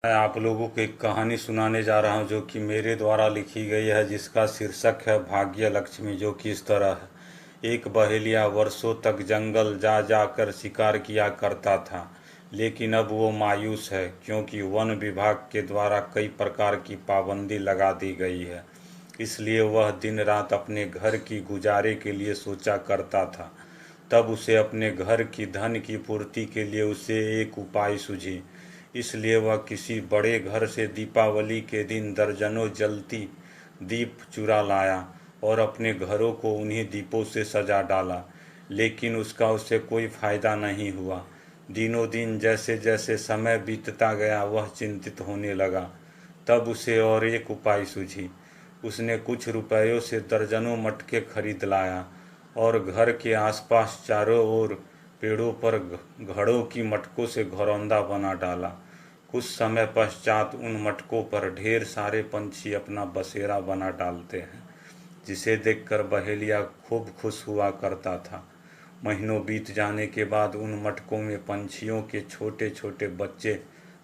मैं आप लोगों को एक कहानी सुनाने जा रहा हूँ जो कि मेरे द्वारा लिखी गई है, जिसका शीर्षक है भाग्य लक्ष्मी। जो कि इस तरह है। एक बहेलिया वर्षों तक जंगल जा जाकर शिकार किया करता था, लेकिन अब वो मायूस है क्योंकि वन विभाग के द्वारा कई प्रकार की पाबंदी लगा दी गई है। इसलिए वह दिन रात अपने घर की गुजारे के लिए सोचा करता था। तब उसे अपने घर की धन की पूर्ति के लिए उसे एक उपाय सूझी। इसलिए वह किसी बड़े घर से दीपावली के दिन दर्जनों जलती दीप चुरा लाया और अपने घरों को उन्हीं दीपों से सजा डाला। लेकिन उसका उससे कोई फायदा नहीं हुआ। दिनों दिन जैसे जैसे समय बीतता गया वह चिंतित होने लगा। तब उसे और एक उपाय सूझी। उसने कुछ रुपयों से दर्जनों मटके खरीद लाया और घर के आसपास चारों ओर पेड़ों पर घड़ों की मटकों से घरौंदा बना डाला। कुछ समय पश्चात उन मटकों पर ढेर सारे पंछी अपना बसेरा बना डालते हैं, जिसे देखकर बहेलिया खूब खुश हुआ करता था। महीनों बीत जाने के बाद उन मटकों में पंछियों के छोटे छोटे बच्चे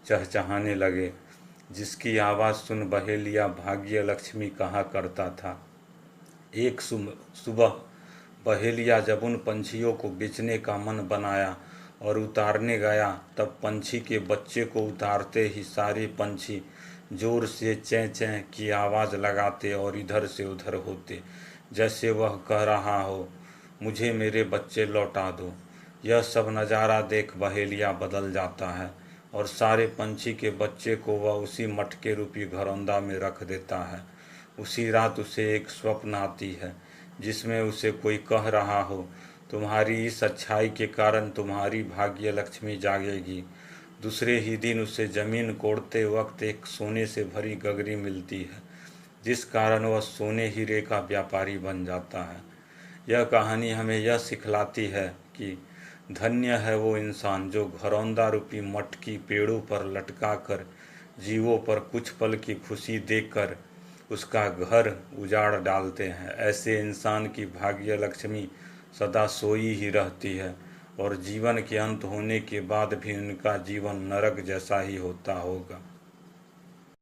चहचहाने लगे, जिसकी आवाज़ सुन बहेलिया भाग्य लक्ष्मी कहा करता था। एक सुबह बहेलिया जब उन पंछियों को बेचने का मन बनाया और उतारने गया, तब पंछी के बच्चे को उतारते ही सारे पंछी जोर से चैं चैं की आवाज़ लगाते और इधर से उधर होते, जैसे वह कह रहा हो, मुझे मेरे बच्चे लौटा दो। यह सब नज़ारा देख बहेलिया बदल जाता है और सारे पंछी के बच्चे को वह उसी मटके रूपी घरौंदा में रख देता है। उसी रात उसे एक स्वप्न आती है, जिसमें उसे कोई कह रहा हो, तुम्हारी इस अच्छाई के कारण तुम्हारी भाग्य लक्ष्मी जागेगी। दूसरे ही दिन उसे जमीन कोड़ते वक्त एक सोने से भरी गगरी मिलती है, जिस कारण वह सोने हीरे का व्यापारी बन जाता है। यह कहानी हमें यह सिखलाती है कि धन्य है वो इंसान जो घरौंदा रूपी मटकी पेड़ों पर लटकाकर जीवों पर कुछ पल की खुशी देकर उसका घर उजाड़ डालते हैं। ऐसे इंसान की भाग्य लक्ष्मी सदा सोई ही रहती है और जीवन के अंत होने के बाद भी उनका जीवन नरक जैसा ही होता होगा।